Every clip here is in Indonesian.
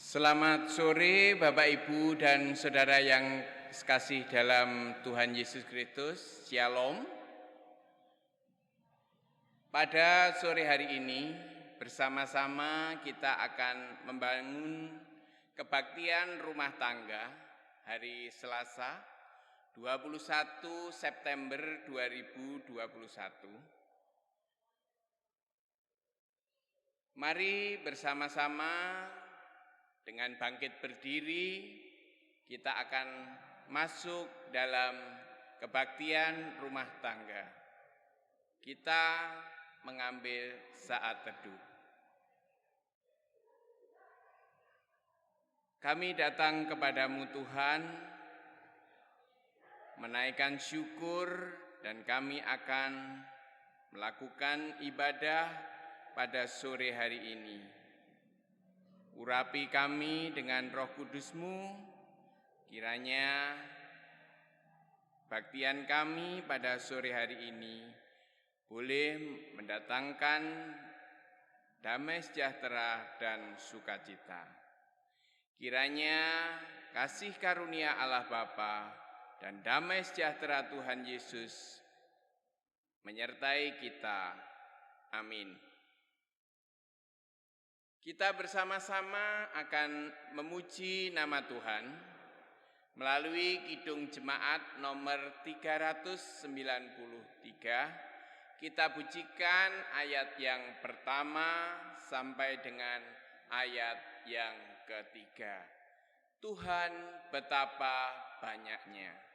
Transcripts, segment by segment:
Selamat sore Bapak Ibu dan Saudara yang sekasih dalam Tuhan Yesus Kristus. Shalom. Pada sore hari ini bersama-sama kita akan membangun kebaktian rumah tangga hari Selasa 21 September 2021. Mari bersama-sama dengan bangkit berdiri, kita akan masuk dalam kebaktian rumah tangga. Kita mengambil saat teduh. Kami datang kepadamu Tuhan, menaikkan syukur dan kami akan melakukan ibadah pada sore hari ini. Urapi kami dengan Roh Kudus-Mu, kiranya baktian kami pada sore hari ini boleh mendatangkan damai sejahtera dan sukacita. Kiranya kasih karunia Allah Bapa dan damai sejahtera Tuhan Yesus menyertai kita. Amin. Kita bersama-sama akan memuji nama Tuhan melalui Kidung Jemaat nomor 393. Kita pujikan ayat yang pertama sampai dengan ayat yang ketiga. Tuhan betapa banyaknya.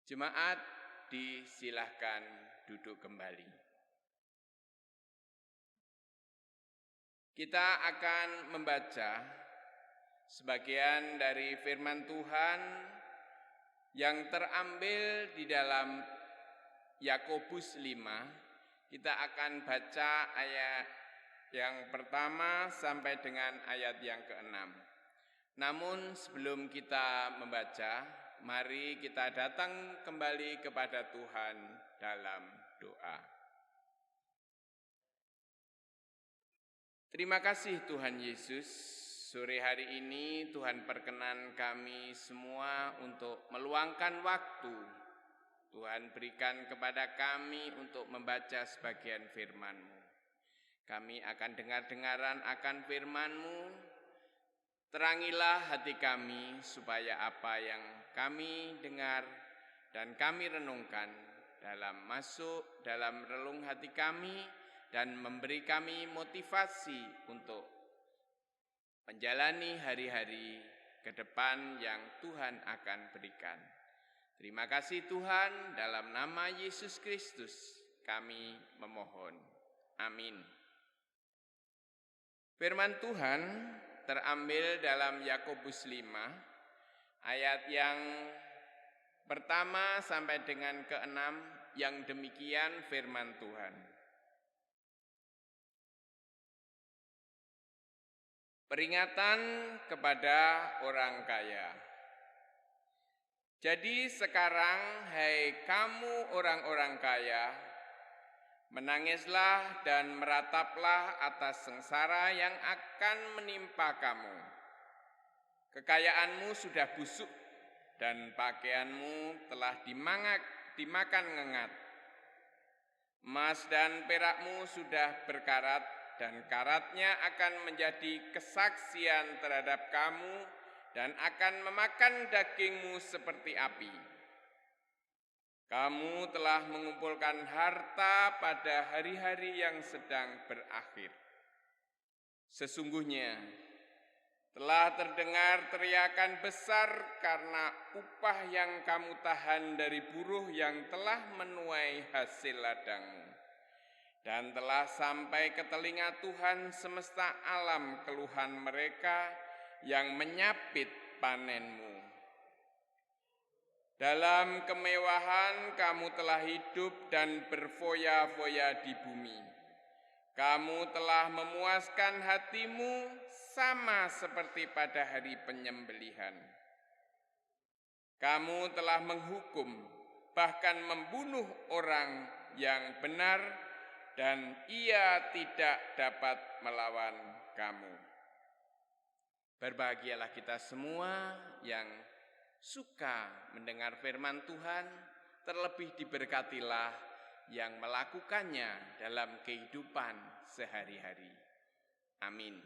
Jemaat disilahkan duduk kembali. Kita akan membaca sebagian dari firman Tuhan yang terambil di dalam Yakobus 5. Kita akan baca ayat yang pertama sampai dengan ayat yang ke-6. Namun sebelum kita membaca, mari kita datang kembali kepada Tuhan dalam doa. Terima kasih Tuhan Yesus, sore hari ini Tuhan perkenan kami semua untuk meluangkan waktu. Tuhan berikan kepada kami untuk membaca sebagian firman-Mu. Kami akan dengar-dengaran akan firman-Mu. Terangilah hati kami supaya apa yang kami dengar dan kami renungkan masuk dalam relung hati kami dan memberi kami motivasi untuk menjalani hari-hari ke depan yang Tuhan akan berikan. Terima kasih Tuhan, dalam nama Yesus Kristus kami memohon. Amin. Firman Tuhan terambil dalam Yakobus 5, ayat yang pertama sampai dengan ke-6, yang demikian firman Tuhan. Peringatan kepada orang kaya. Jadi sekarang, hai kamu orang-orang kaya, menangislah dan merataplah atas sengsara yang akan menimpa kamu. Kekayaanmu sudah busuk dan pakaianmu telah dimakan ngengat. Emas dan perakmu sudah berkarat dan karatnya akan menjadi kesaksian terhadap kamu dan akan memakan dagingmu seperti api. Kamu telah mengumpulkan harta pada hari-hari yang sedang berakhir. Sesungguhnya telah terdengar teriakan besar karena upah yang kamu tahan dari buruh yang telah menuai hasil ladangmu. Dan telah sampai ke telinga Tuhan semesta alam keluhan mereka yang menyapit panenmu. Dalam kemewahan kamu telah hidup dan berfoya-foya di bumi. Kamu telah memuaskan hatimu sama seperti pada hari penyembelihan. Kamu telah menghukum, bahkan membunuh orang yang benar, dan ia tidak dapat melawan kamu. Berbahagialah kita semua yang suka mendengar firman Tuhan, terlebih diberkatilah yang melakukannya dalam kehidupan sehari-hari. Amin.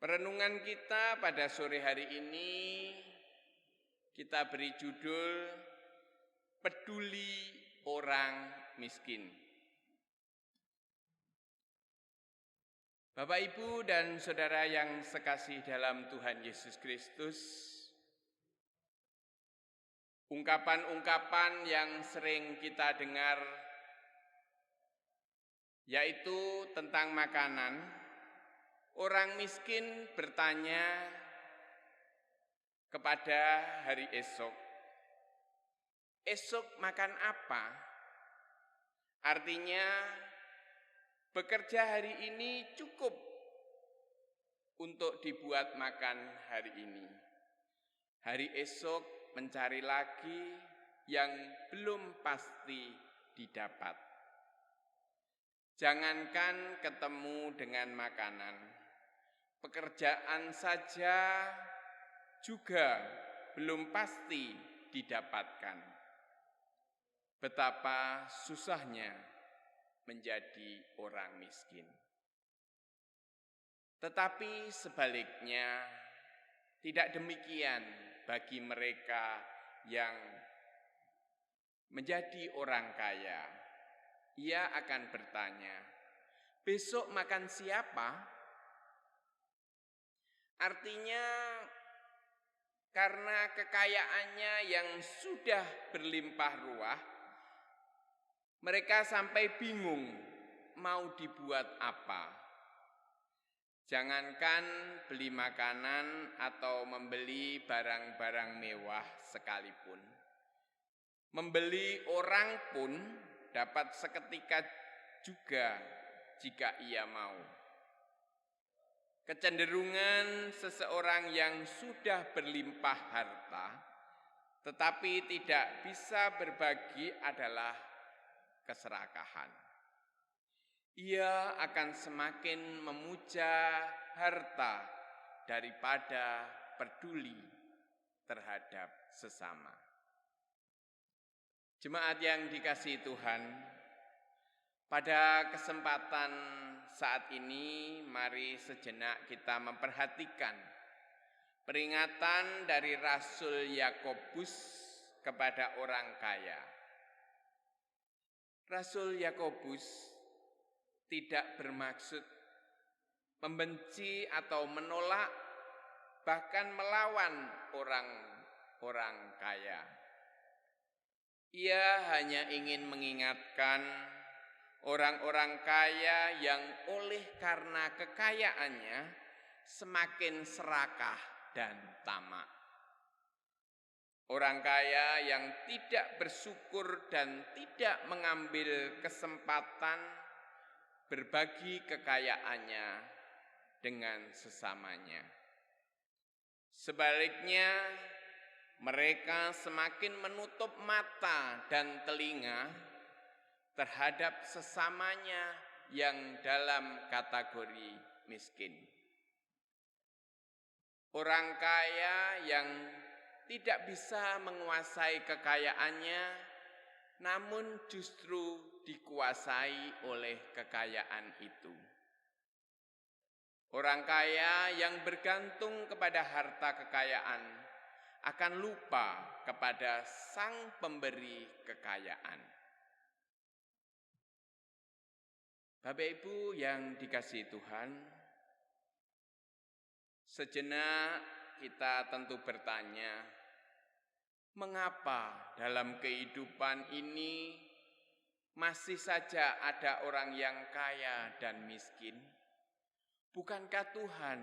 Perenungan kita pada sore hari ini kita beri judul Peduli Orang Miskin. Bapak, Ibu, dan Saudara yang sekasih dalam Tuhan Yesus Kristus, ungkapan-ungkapan yang sering kita dengar yaitu tentang makanan. Orang miskin bertanya kepada hari esok, esok makan apa? Artinya, bekerja hari ini cukup untuk dibuat makan hari ini. Hari esok mencari lagi yang belum pasti didapat. Jangankan ketemu dengan makanan, pekerjaan saja juga belum pasti didapatkan. Betapa susahnya menjadi orang miskin. Tetapi sebaliknya, tidak demikian bagi mereka yang menjadi orang kaya. Ia akan bertanya, besok makan siapa? Artinya karena kekayaannya yang sudah berlimpah ruah, mereka sampai bingung mau dibuat apa. Jangankan beli makanan atau membeli barang-barang mewah sekalipun. Membeli orang pun dapat seketika juga jika ia mau. Kecenderungan seseorang yang sudah berlimpah harta tetapi tidak bisa berbagi adalah keserakahan. Ia akan semakin memuja harta daripada peduli terhadap sesama. Jemaat yang dikasihi Tuhan, pada kesempatan saat ini mari sejenak kita memperhatikan peringatan dari Rasul Yakobus kepada orang kaya. Rasul Yakobus tidak bermaksud membenci atau menolak, bahkan melawan orang-orang kaya. Ia hanya ingin mengingatkan orang-orang kaya yang oleh karena kekayaannya semakin serakah dan tamak. Orang kaya yang tidak bersyukur dan tidak mengambil kesempatan berbagi kekayaannya dengan sesamanya. Sebaliknya, mereka semakin menutup mata dan telinga terhadap sesamanya yang dalam kategori miskin. Orang kaya yang tidak bisa menguasai kekayaannya, namun justru dikuasai oleh kekayaan itu. Orang kaya yang bergantung kepada harta kekayaan akan lupa kepada Sang Pemberi kekayaan. Bapak Ibu yang dikasihi Tuhan, sejenak kita tentu bertanya, mengapa dalam kehidupan ini masih saja ada orang yang kaya dan miskin? Bukankah Tuhan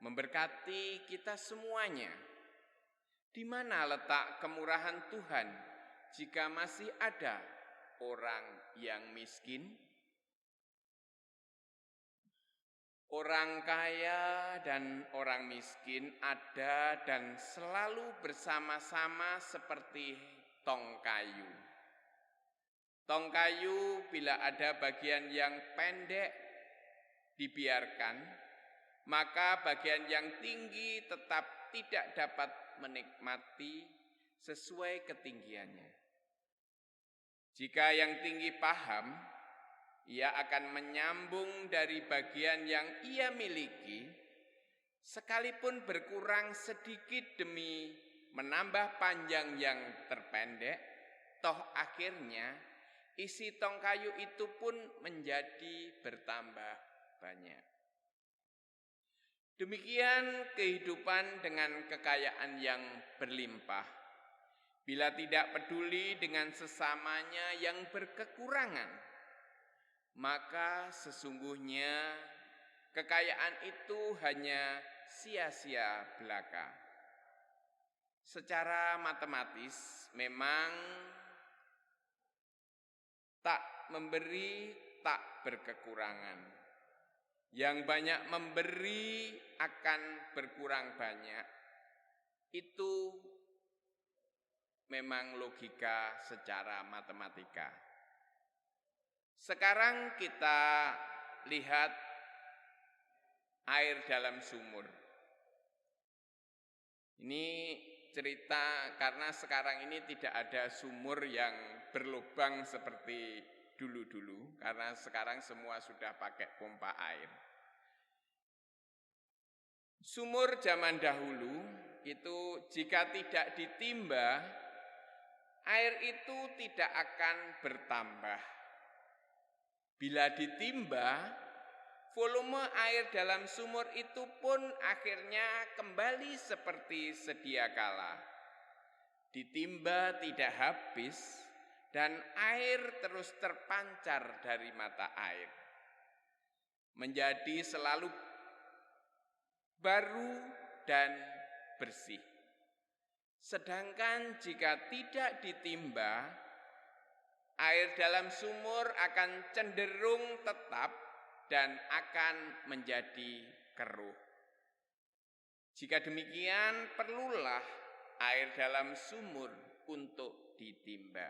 memberkati kita semuanya? Di mana letak kemurahan Tuhan jika masih ada orang yang miskin? Orang kaya dan orang miskin ada dan selalu bersama-sama seperti tong kayu. Tong kayu bila ada bagian yang pendek dibiarkan, maka bagian yang tinggi tetap tidak dapat menikmati sesuai ketinggiannya. Jika yang tinggi paham, ia akan menyambung dari bagian yang ia miliki, sekalipun berkurang sedikit demi menambah panjang yang terpendek, toh akhirnya isi tong kayu itu pun menjadi bertambah banyak. Demikian kehidupan dengan kekayaan yang berlimpah. Bila tidak peduli dengan sesamanya yang berkekurangan, maka sesungguhnya kekayaan itu hanya sia-sia belaka. Secara matematis memang tak memberi tak berkekurangan. Yang banyak memberi akan berkurang banyak. Itu memang logika secara matematika. Sekarang kita lihat air dalam sumur. Ini cerita karena sekarang ini tidak ada sumur yang berlubang seperti dulu-dulu, karena sekarang semua sudah pakai pompa air. Sumur zaman dahulu itu jika tidak ditimba, air itu tidak akan bertambah. Bila ditimba, volume air dalam sumur itu pun akhirnya kembali seperti sedia kala. Ditimba tidak habis dan air terus terpancar dari mata air. Menjadi selalu baru dan bersih. Sedangkan jika tidak ditimba, air dalam sumur akan cenderung tetap dan akan menjadi keruh. Jika demikian, perlulah air dalam sumur untuk ditimba.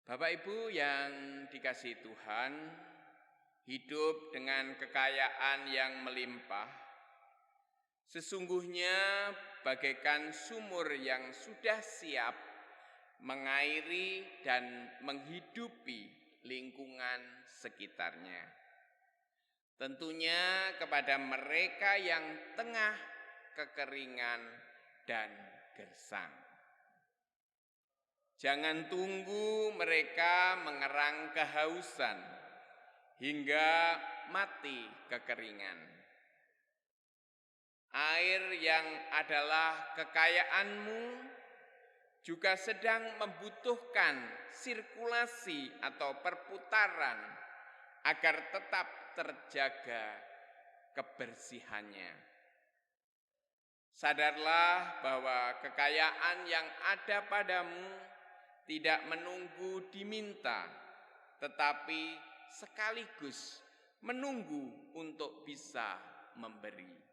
Bapak Ibu yang dikasihi Tuhan, hidup dengan kekayaan yang melimpah, sesungguhnya bagaikan sumur yang sudah siap mengairi dan menghidupi lingkungan sekitarnya. Tentunya kepada mereka yang tengah kekeringan dan gersang. Jangan tunggu mereka mengerang kehausan hingga mati kekeringan. Air yang adalah kekayaanmu juga sedang membutuhkan sirkulasi atau perputaran agar tetap terjaga kebersihannya. Sadarlah bahwa kekayaan yang ada padamu tidak menunggu diminta, tetapi sekaligus menunggu untuk bisa memberi.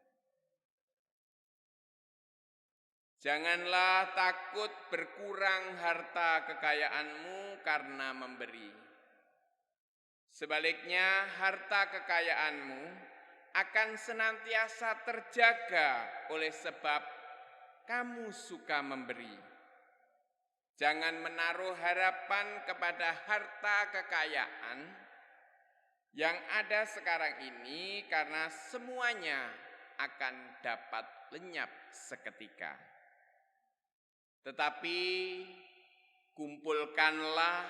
Janganlah takut berkurang harta kekayaanmu karena memberi. Sebaliknya, harta kekayaanmu akan senantiasa terjaga oleh sebab kamu suka memberi. Jangan menaruh harapan kepada harta kekayaan yang ada sekarang ini karena semuanya akan dapat lenyap seketika. Tetapi kumpulkanlah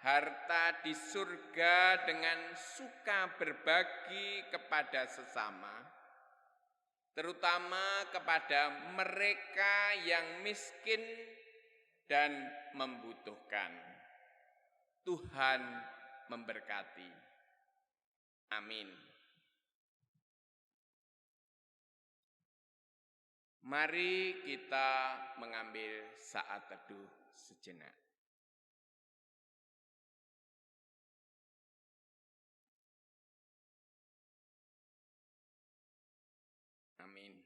harta di surga dengan suka berbagi kepada sesama, terutama kepada mereka yang miskin dan membutuhkan. Tuhan memberkati. Amin. Mari kita mengambil saat teduh sejenak. Amin.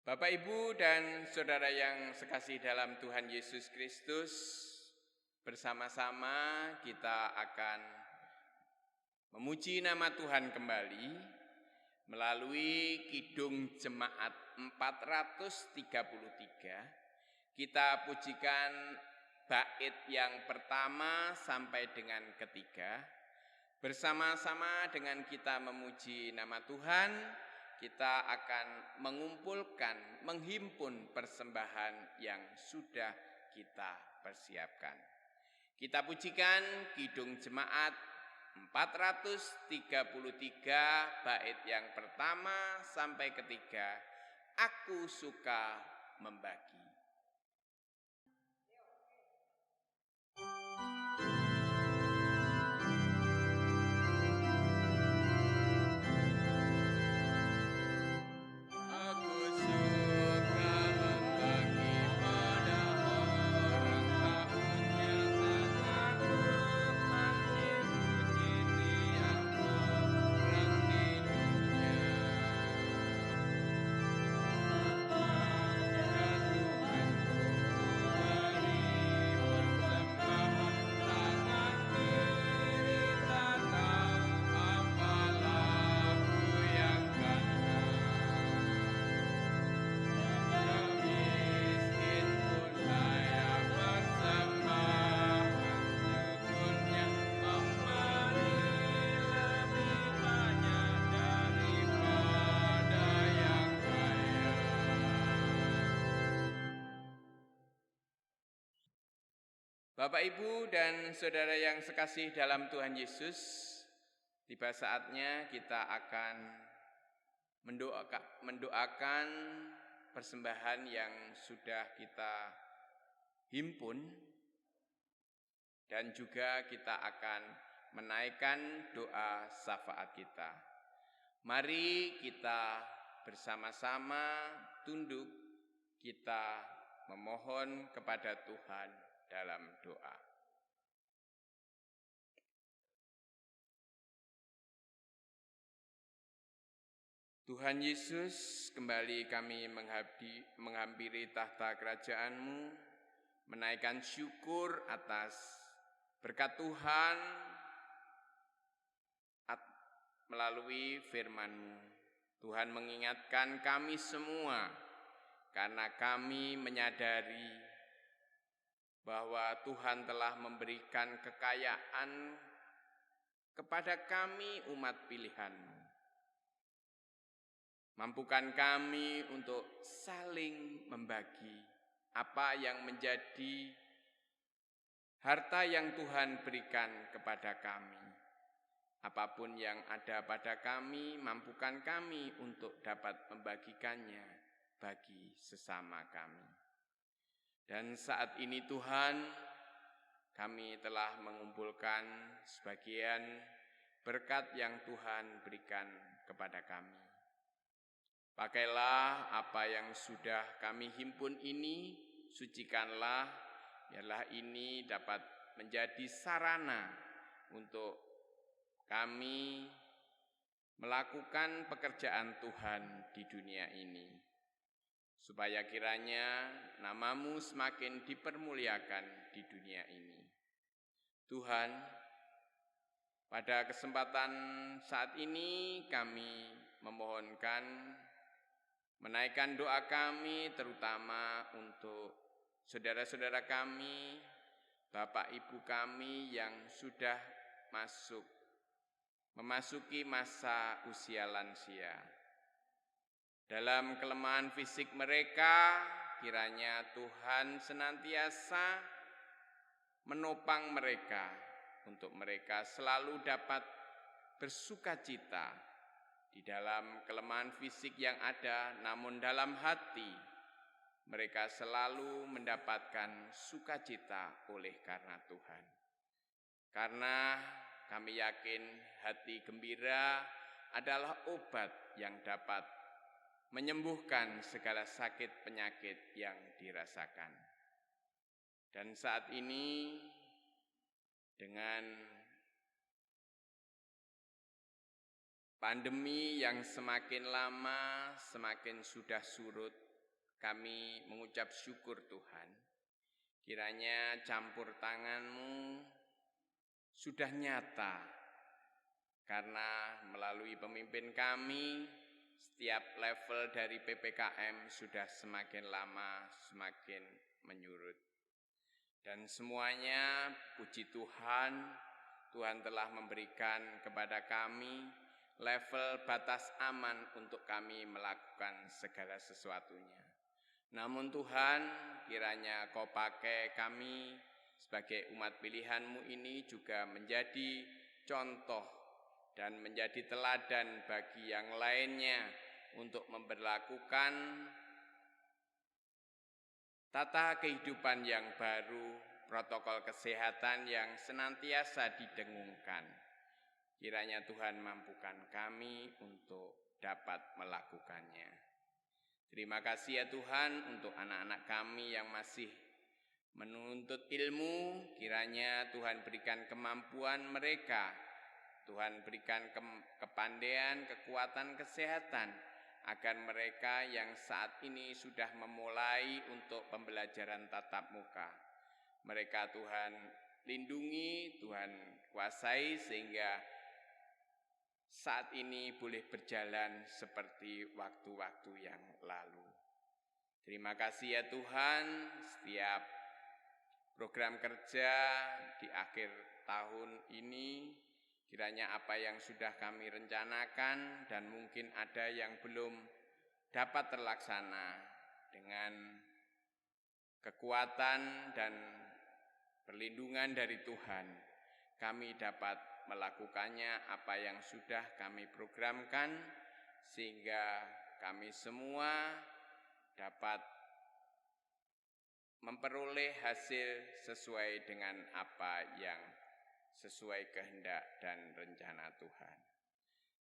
Bapak, Ibu, dan saudara yang sekasih dalam Tuhan Yesus Kristus, bersama-sama kita akan memuji nama Tuhan kembali melalui Kidung Jemaat 433. Kita pujikan bait yang pertama sampai dengan ketiga. Bersama-sama dengan kita memuji nama Tuhan, kita akan mengumpulkan, menghimpun persembahan yang sudah kita persiapkan. Kita pujikan Kidung Jemaat 433 bait yang pertama sampai ketiga. Aku suka membagi. Tuhan Bapak, Ibu, dan saudara yang sekasih dalam Tuhan Yesus, tiba saatnya kita akan mendoakan persembahan yang sudah kita himpun, dan juga kita akan menaikkan doa syafaat kita. Mari kita bersama-sama tunduk, kita memohon kepada Tuhan dalam doa. Tuhan Yesus, kembali kami menghampiri tahta kerajaan-Mu, menaikkan syukur atas berkat Tuhan melalui firman-Mu. Tuhan mengingatkan kami semua, karena kami menyadari bahwa Tuhan telah memberikan kekayaan kepada kami umat pilihan-Mu. Mampukan kami untuk saling membagi apa yang menjadi harta yang Tuhan berikan kepada kami. Apapun yang ada pada kami, mampukan kami untuk dapat membagikannya bagi sesama kami. Dan saat ini Tuhan, kami telah mengumpulkan sebagian berkat yang Tuhan berikan kepada kami. Pakailah apa yang sudah kami himpun ini, sucikanlah, biarlah ini dapat menjadi sarana untuk kami melakukan pekerjaan Tuhan di dunia ini, supaya kiranya nama-Mu semakin dipermuliakan di dunia ini. Tuhan, pada kesempatan saat ini kami memohonkan menaikkan doa kami terutama untuk saudara-saudara kami, Bapak Ibu kami yang sudah memasuki masa usia lansia. Dalam kelemahan fisik mereka, kiranya Tuhan senantiasa menopang mereka untuk mereka selalu dapat bersukacita di dalam kelemahan fisik yang ada, namun dalam hati mereka selalu mendapatkan sukacita oleh karena Tuhan. Karena kami yakin hati gembira adalah obat yang dapat menyembuhkan segala sakit penyakit yang dirasakan. Dan saat ini dengan pandemi yang semakin lama, semakin sudah surut, kami mengucap syukur Tuhan. Kiranya campur tangan-Mu sudah nyata, karena melalui pemimpin kami, setiap level dari PPKM sudah semakin lama, semakin menyurut. Dan semuanya, puji Tuhan, Tuhan telah memberikan kepada kami level batas aman untuk kami melakukan segala sesuatunya. Namun Tuhan, kiranya Kau pakai kami sebagai umat pilihan-Mu ini juga menjadi contoh dan menjadi teladan bagi yang lainnya untuk memberlakukan tata kehidupan yang baru, protokol kesehatan yang senantiasa didengungkan. Kiranya Tuhan mampukan kami untuk dapat melakukannya. Terima kasih ya Tuhan untuk anak-anak kami yang masih menuntut ilmu. Kiranya Tuhan berikan kemampuan mereka. Tuhan berikan kepandaian, kekuatan, kesehatan, agar mereka yang saat ini sudah memulai untuk pembelajaran tatap muka, mereka Tuhan lindungi, Tuhan kuasai sehingga saat ini boleh berjalan seperti waktu-waktu yang lalu. Terima kasih ya Tuhan, setiap program kerja di akhir tahun ini, kiranya apa yang sudah kami rencanakan dan mungkin ada yang belum dapat terlaksana, dengan kekuatan dan perlindungan dari Tuhan, kami dapat melakukannya apa yang sudah kami programkan, sehingga kami semua dapat memperoleh hasil sesuai dengan apa yang sesuai kehendak dan rencana Tuhan.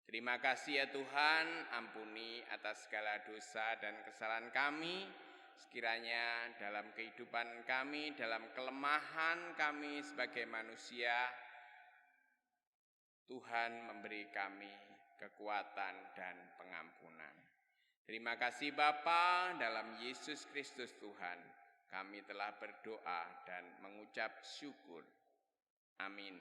Terima kasih ya Tuhan, ampuni atas segala dosa dan kesalahan kami. Sekiranya dalam kehidupan kami, dalam kelemahan kami sebagai manusia, Tuhan memberi kami kekuatan dan pengampunan. Terima kasih Bapa, dalam Yesus Kristus Tuhan, kami telah berdoa dan mengucap syukur. Amin.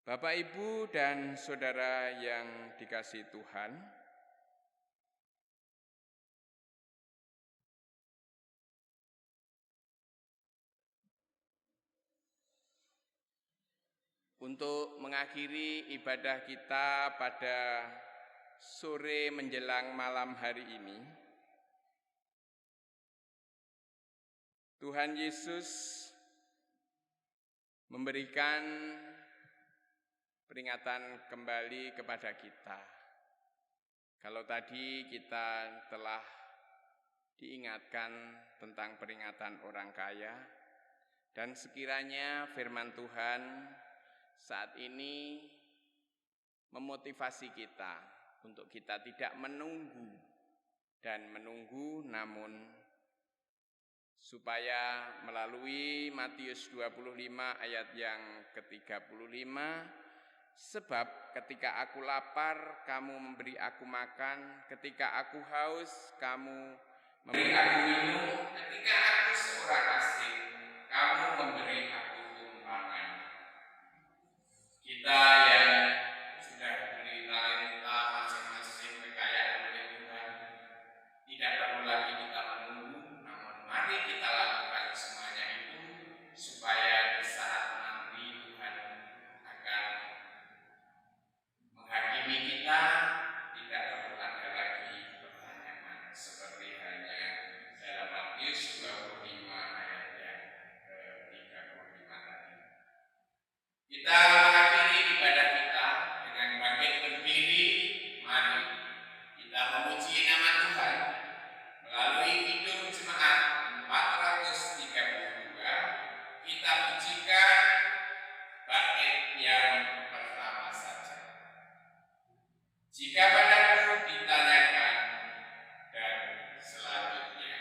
Bapak, Ibu, dan Saudara yang dikasihi Tuhan, untuk mengakhiri ibadah kita pada sore menjelang malam hari ini, Tuhan Yesus memberikan peringatan kembali kepada kita. Kalau tadi kita telah diingatkan tentang peringatan orang kaya, dan sekiranya firman Tuhan saat ini memotivasi kita untuk kita tidak menunggu dan menunggu, namun supaya melalui Matius 25 ayat yang ke-35, sebab ketika aku lapar, kamu memberi aku makan, ketika aku haus, kamu memberi aku minum, ketika aku seorang asing, kamu memberi aku tumpangan. Kita yang sudah diberi talenta masing-masing kekayaan oleh Tuhan, tidak perlu lagi kita menunggu, namun mari kita lakukan semuanya itu, supaya di saat nanti Tuhan akan menghakimi kita, tidak perlu ada lagi pertanyaan seperti hanya dalam Matius 25 ayat yang ke-35 tadi. Kita mengakhiri ibadah kita dengan bangkit berdiri. Mari kita memuji nama Tuhan melalui Kidung Jemaat 432. Kita pujikan bait yang pertama saja. Jika padaku ditanyakan dan selanjutnya.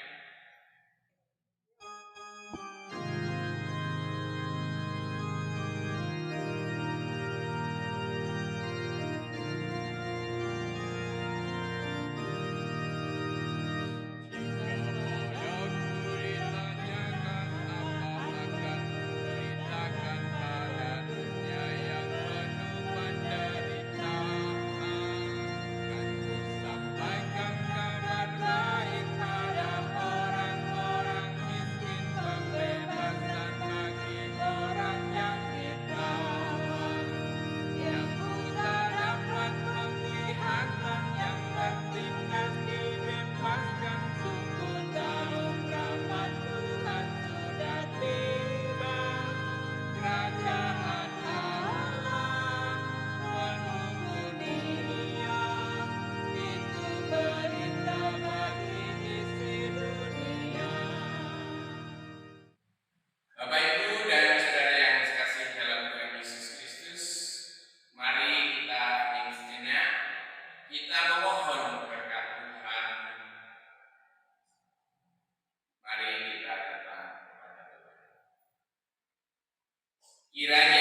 Kiranya